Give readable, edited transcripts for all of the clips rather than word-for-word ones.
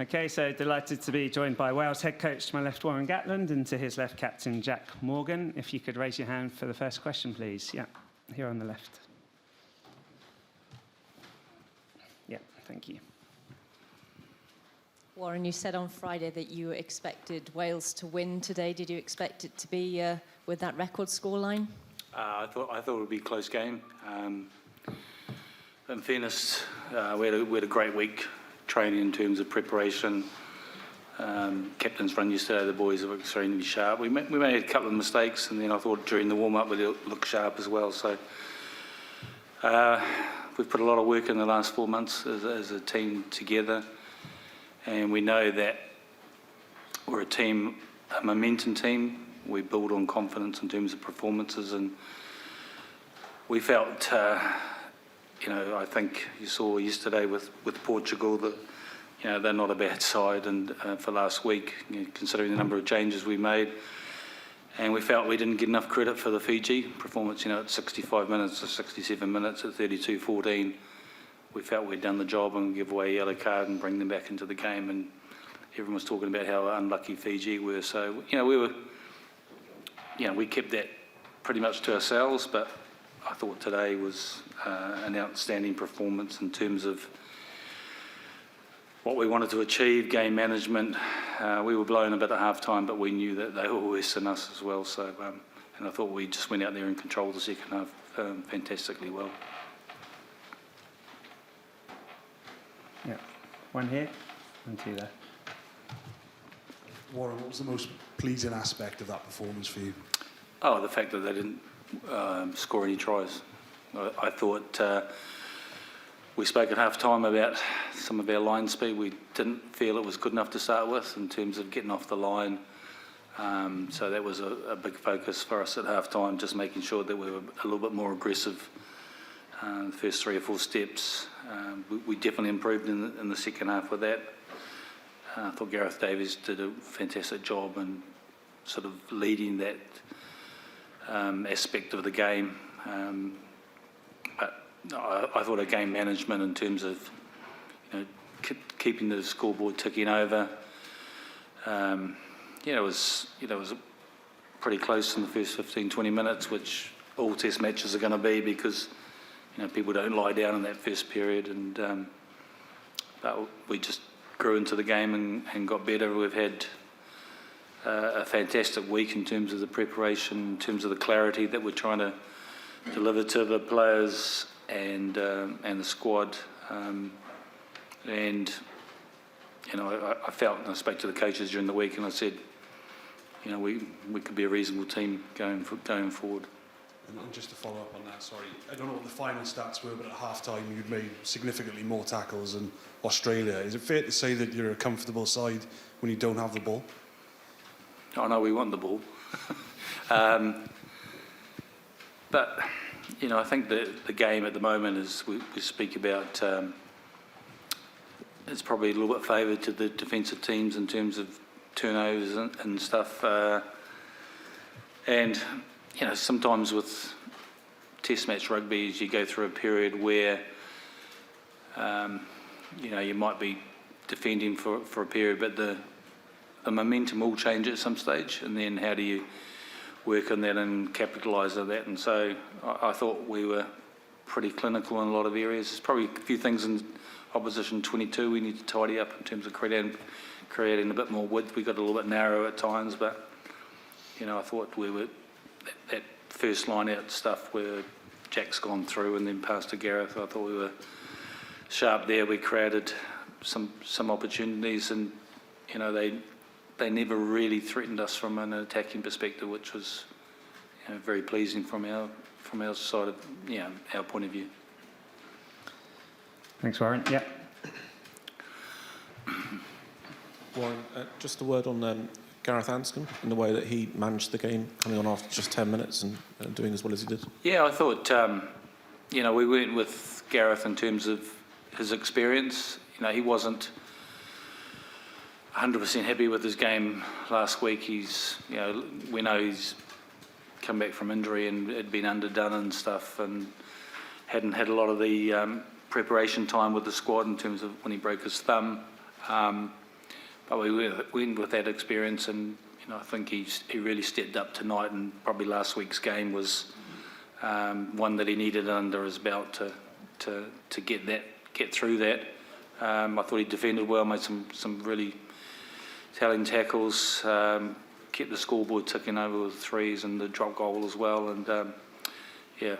Okay, so delighted to be joined by Wales head coach to my left, Warren Gatland, and to his left, captain Jack Morgan. If you could raise your hand for the first question, please. Yeah, here on the left. Yeah, thank you. Warren, you said on Friday that you expected Wales to win today. Did you expect it to be with that record scoreline? I thought it would be a close game. In fairness, we had a great week training in terms of preparation. Captain's run yesterday, the boys were extremely sharp. We made a couple of mistakes, and then I thought during the warm-up we looked sharp as well. So we've put a lot of work in the last 4 months as a team together, and we know that we're a team, a momentum team. We build on confidence in terms of performances, and we felt, I think you saw yesterday with Portugal that, they're not a bad side, and for last week, considering the number of changes we made, and we felt we didn't get enough credit for the Fiji performance. At 65 minutes or 67 minutes at 32-14, we felt we'd done the job and give away a yellow card and bring them back into the game, and everyone was talking about how unlucky Fiji were. So we kept that pretty much to ourselves, but I thought today was an outstanding performance in terms of what we wanted to achieve, game management. We were blown a bit at half-time, but we knew that they were worse than us as well. So, and I thought we just went out there and controlled the second half fantastically well. Yeah, one here, and two there. Warren, what was the most pleasing aspect of that performance for you? Oh, the fact that they didn't score any tries. I thought we spoke at half-time about some of our line speed. We didn't feel it was good enough to start with in terms of getting off the line. So that was a big focus for us at half-time, just making sure that we were a little bit more aggressive the first 3 or 4 steps. We definitely improved in the second half with that. I thought Gareth Davies did a fantastic job in sort of leading that aspect of the game. But I thought our game management in terms of keeping the scoreboard ticking over, it was pretty close in the first 15-20 minutes, which all test matches are going to be, because people don't lie down in that first period, and but we just grew into the game and got better. We've had a fantastic week in terms of the preparation, in terms of the clarity that we're trying to deliver to the players and the squad. And I felt, and I spoke to the coaches during the week, and I said, we could be a reasonable team going forward. And just to follow up on that, sorry, I don't know what the final stats were, but at half-time you'd made significantly more tackles than Australia. Is it fair to say that you're a comfortable side when you don't have the ball? Oh no, we want the ball. But I think the game at the moment, as we speak about, it's probably a little bit favoured to the defensive teams in terms of turnovers and stuff. And sometimes with Test match rugby, you go through a period where you might be defending for a period, but the momentum will change at some stage, and then how do you work on that and capitalise on that? And so I thought we were pretty clinical in a lot of areas. There's probably a few things in opposition 22 we need to tidy up in terms of creating a bit more width. We got a little bit narrow at times, but I thought we were that first line out stuff where Jack's gone through and then passed to Gareth. I thought we were sharp there. We created some opportunities, and they never really threatened us from an attacking perspective, which was very pleasing from our side of our point of view. Thanks, Warren. Yeah. Warren, just a word on Gareth Anscombes and the way that he managed the game, coming on after just 10 minutes and doing as well as he did. Yeah, I thought we went with Gareth in terms of his experience. He wasn't 100% happy with his game last week. We know he's come back from injury and had been underdone and stuff, and hadn't had a lot of the preparation time with the squad in terms of when he broke his thumb. but we went with that experience, and I think he really stepped up tonight, and probably last week's game was one that he needed under his belt to get through that. I thought he defended well, made some really telling tackles, kept the scoreboard ticking over with threes and the drop goal as well, and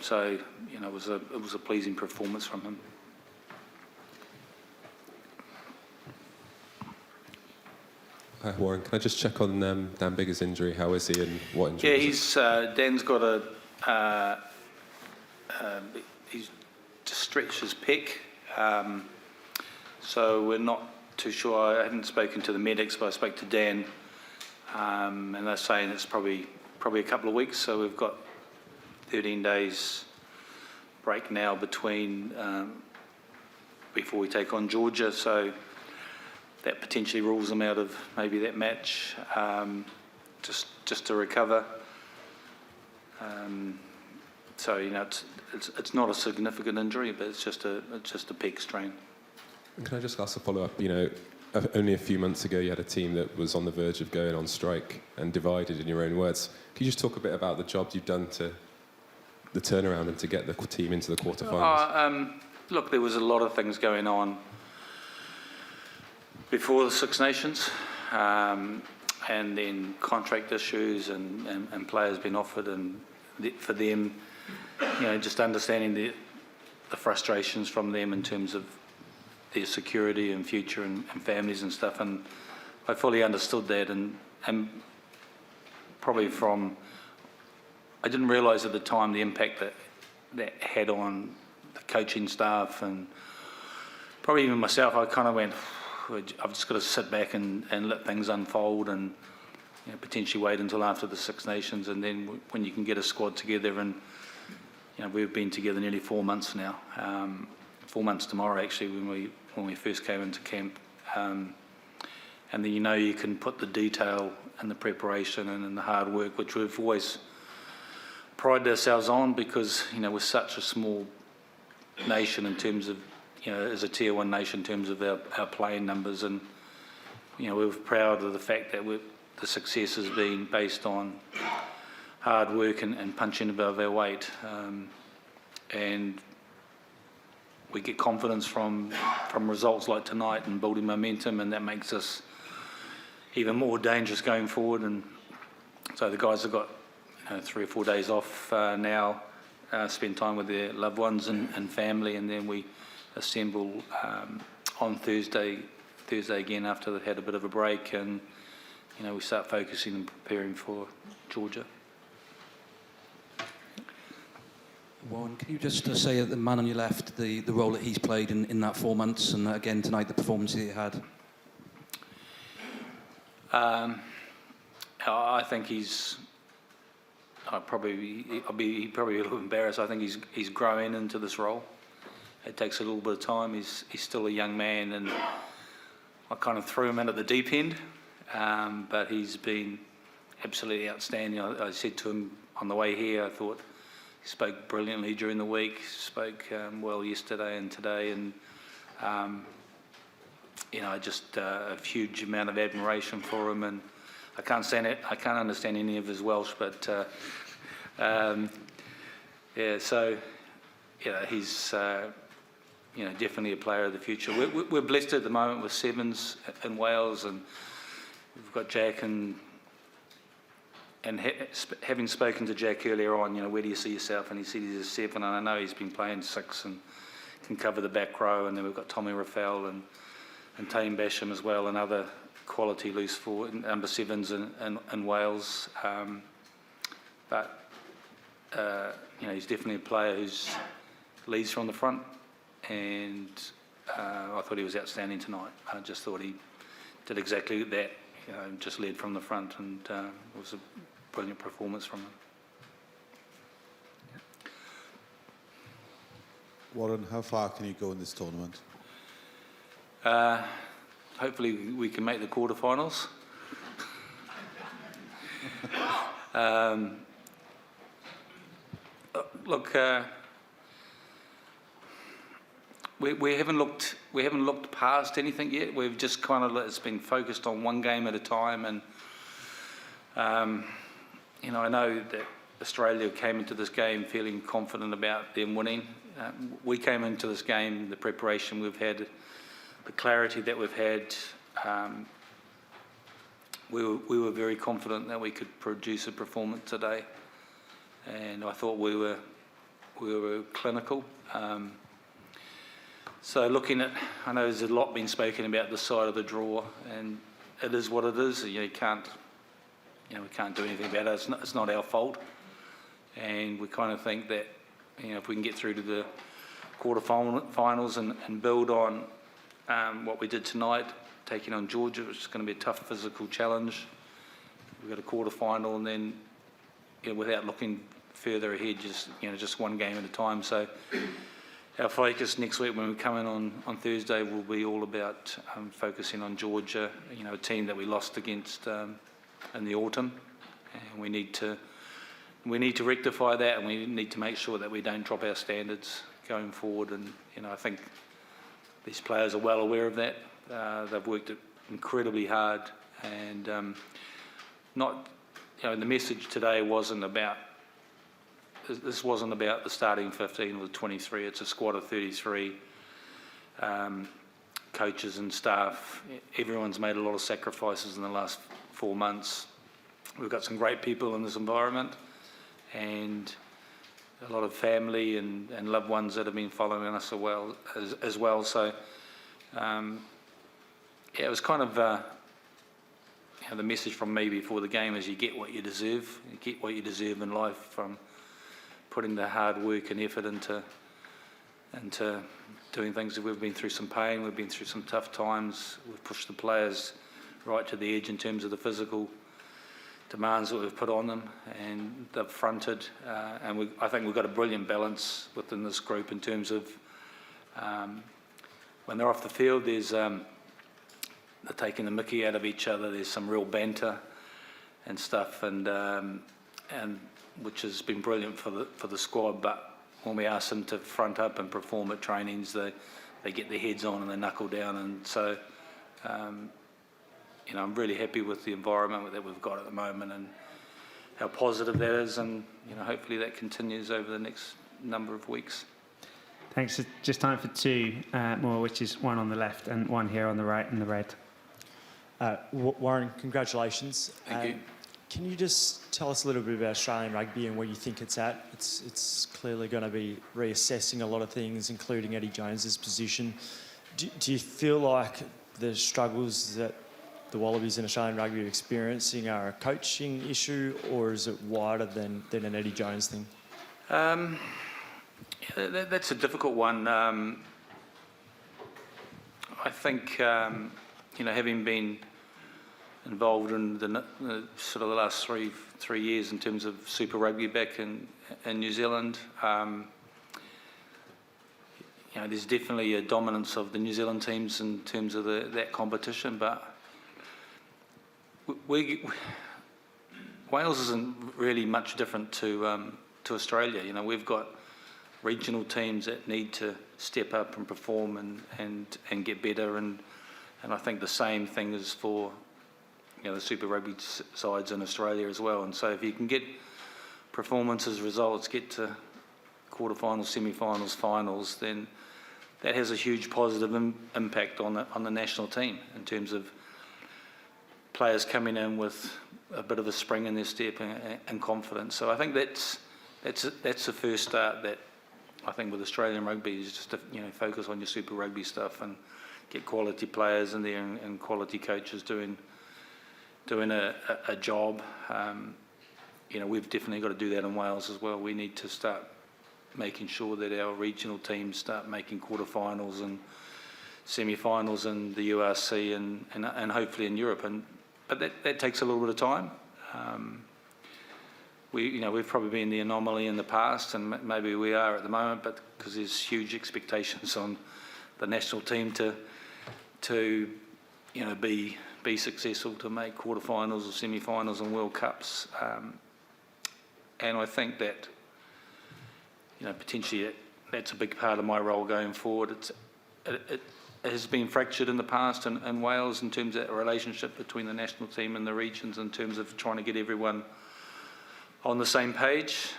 so it was a pleasing performance from him. Hi, Warren. Can I just check on Dan Bigger's injury? How is he and what injury? Yeah, Dan's got he's just stretched his pec, so we're not too sure. I haven't spoken to the medics, but I spoke to Dan, and they're saying it's probably a couple of weeks. So we've got 13 days break now between before we take on Georgia. So that potentially rules them out of maybe that match, just to recover. So it's not a significant injury, but it's just a pec strain. And can I just ask a follow-up? Only a few months ago you had a team that was on the verge of going on strike and divided, in your own words. Can you just talk a bit about the job you've done to the turnaround and to get the team into the quarterfinals? Look, there was a lot of things going on before the Six Nations, and then contract issues and players being offered, and for them, just understanding the frustrations from them in terms of their security and future and families and stuff, and I fully understood that, and probably I didn't realise at the time the impact that had on the coaching staff, and probably even myself. I kind of went, I've just got to sit back and let things unfold, and potentially wait until after the Six Nations, and then when you can get a squad together, and we've been together nearly 4 months now. 4 months tomorrow, actually, when we first came into camp, and then you can put the detail and the preparation and the hard work, which we've always prided ourselves on, because we're such a small nation in terms of as a tier 1 nation in terms of our playing numbers, and we're proud of the fact that the success has been based on hard work and punching above our weight, and we get confidence from results like tonight and building momentum, and that makes us even more dangerous going forward. And so the guys have got 3 or 4 days off now, spend time with their loved ones and family, and then we assemble on Thursday again after they've had a bit of a break, and we start focusing and preparing for Georgia. Warren, can you just say the man on your left, the role that he's played in that 4 months, and again tonight the performance that he had? I think he's probably a little embarrassed. I think he's growing into this role. It takes a little bit of time. He's still a young man, and I kind of threw him in at the deep end, but he's been absolutely outstanding. I said to him on the way here, I thought he spoke brilliantly during the week, spoke well yesterday and today, and just a huge amount of admiration for him. And I can't understand any of his Welsh, but so he's definitely a player of the future. We're blessed at the moment with sevens in Wales, and we've got Jack, and having spoken to Jack earlier on, where do you see yourself? And he said he's a 7, and I know he's been playing 6 and can cover the back row. And then we've got Tommy Rafael and Tame Basham as well, and other quality loose forward number 7s in Wales. But he's definitely a player who leads from the front, and I thought he was outstanding tonight. I just thought he did exactly that, just led from the front, and it was a brilliant performance from him. Warren, how far can you go in this tournament? Hopefully we can make the quarterfinals. Look, we haven't looked past anything yet. We've just kind of, it's been focused on one game at a time, and you know, I know that Australia came into this game feeling confident about them winning. We came into this game, the preparation we've had, the clarity that we've had. We were very confident that we could produce a performance today, and I thought we were clinical. So looking at, I know there's a lot been spoken about this side of the draw, and it is what it is. We can't do anything about it. It's not our fault, and we kind of think that, you know, if we can get through to the quarterfinals and build on what we did tonight, taking on Georgia, which is going to be a tough physical challenge. We've got a quarterfinal, and then, you know, without looking further ahead, just one game at a time. So our focus next week when we come in on Thursday will be all about focusing on Georgia, you know, a team that we lost against in the autumn, and we need to rectify that, and we need to make sure that we don't drop our standards going forward. And, you know, I think these players are well aware of that. They've worked incredibly hard, and the message today wasn't about the starting 15 or the 23. It's a squad of 33 coaches and staff. Everyone's made a lot of sacrifices in the last 4 months. We've got some great people in this environment, and a lot of family and loved ones that have been following us as well. So it was kind of the message from me before the game is you get what you deserve. You get what you deserve in life from putting the hard work and effort into doing things. We've been through some pain. We've been through some tough times. We've pushed the players right to the edge in terms of the physical demands that we've put on them, and they've fronted. And I think we've got a brilliant balance within this group in terms of when they're off the field, they're taking the mickey out of each other. There's some real banter and stuff, and which has been brilliant for the squad. But when we ask them to front up and perform at trainings, they get their heads on and they knuckle down. And so, I'm really happy with the environment that we've got at the moment and how positive that is. And hopefully that continues over the next number of weeks. Thanks. Just time for two more, which is one on the left and one here on the right in the red. Warren, congratulations. Thank you. Can you just tell us a little bit about Australian rugby and where you think it's at? It's clearly going to be reassessing a lot of things, including Eddie Jones's position. Do you feel like the struggles that the Wallabies and Australian rugby are experiencing are a coaching issue, or is it wider than an Eddie Jones thing? That's a difficult one. I think, having been involved in the sort of the last three years in terms of Super Rugby back in New Zealand, there's definitely a dominance of the New Zealand teams in terms of that competition, but Wales isn't really much different to Australia. We've got regional teams that need to step up and perform and get better, and I think the same thing is for the Super Rugby sides in Australia as well. And so if you can get performances, results, get to quarterfinals, semi-finals, finals, then that has a huge positive impact on the national team in terms of players coming in with a bit of a spring in their step and confidence. So I think that's the first start. That I think with Australian rugby is just to focus on your Super Rugby stuff and get quality players in there and quality coaches doing a job. We've definitely got to do that in Wales as well. We need to start making sure that our regional teams start making quarterfinals and semi-finals in the URC and hopefully in Europe. But that takes a little bit of time. We've probably been the anomaly in the past, and maybe we are at the moment, but because there's huge expectations on the national team to be successful, to make quarterfinals or semi-finals and World Cups. And I think that potentially that's a big part of my role going forward. it has been fractured in the past in Wales in terms of the relationship between the national team and the regions in terms of trying to get everyone on the same page.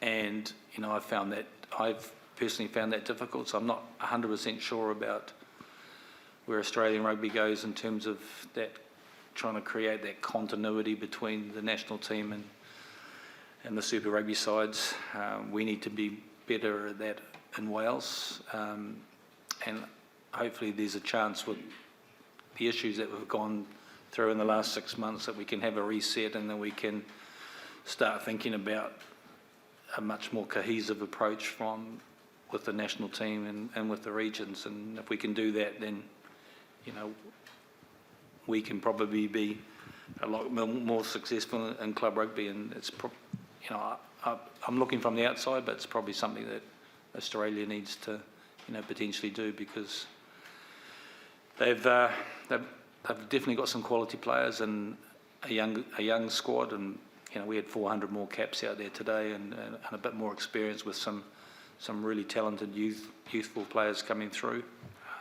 And, you know, I've personally found that difficult, so I'm not 100% sure about where Australian rugby goes in terms of that, trying to create that continuity between the national team and the Super Rugby sides. We need to be better at that in Wales, and hopefully there's a chance with the issues that we've gone through in the last 6 months that we can have a reset, and then we can start thinking about a much more cohesive approach with the national team and with the regions. And if we can do that, then, you know, we can probably be a lot more successful in club rugby. And it's, you know, I'm looking from the outside, but it's probably something that Australia needs to, you know, potentially do, because they've definitely got some quality players and a young squad, and, you know, we had 400 more caps out there today, and a bit more experience with some really talented youthful players coming through.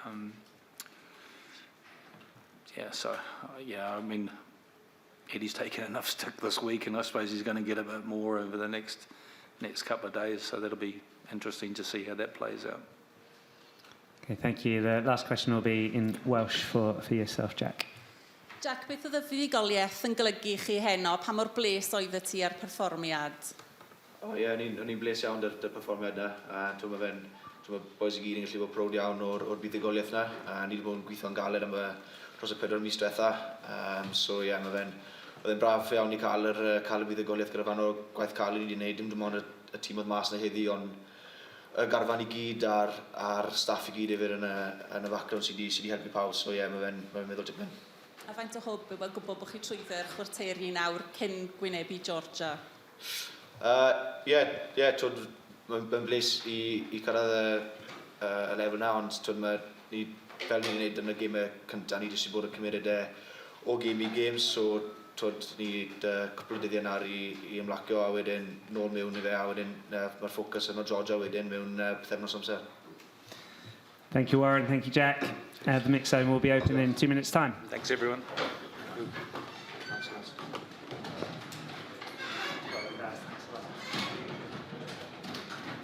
I mean, Eddie's taken enough stick this week, and I suppose he's going to get a bit more over the next couple of days, so that'll be interesting to see how that plays out. Okay, thank you. The last question will be in Welsh for yourself, Jack. Jack, beth oedd y fuddugoliaeth yn golygu chi heno? Pa mor bles oedd y ti ar perfformiad? O'n i'n bles iawn dy'r perfformiad yna. Mae boys i gyd yn gallu bod proud iawn o'r buddugoliaeth yna. Ni wedi bod yn gweithio'n galed am dros y 4 mis diwetha. Oedd e'n braf iawn i cael y buddugoliaeth gyda fan o gwaith caled ni wedi gwneud. Dim ond y tîm oedd mas na heddi, ond y garfan i gyd a'r staff i gyd efo yn y background sydd wedi helpu pawb. Mae'n meddwl dipyn. A faint o hwb yw gwybod bod chi trwyddo'r chwarteri nawr cyn gwynebu Georgia? Mae'n bles i cyrraedd y lefel na, ond fel ni'n gwneud yn y gemau cyntaf, ni wedi bod yn cymryd o game i game, so ni cwpl o dyddiau nawr i ymlacio, a wedyn nôl mewn i fe, a wedyn mae'r ffocws yn o Georgia wedyn mewn pythefnos amser. Thank you, Warren. Thank you, Jack. The mix zone will be open in 2 minutes' time. Thanks, everyone.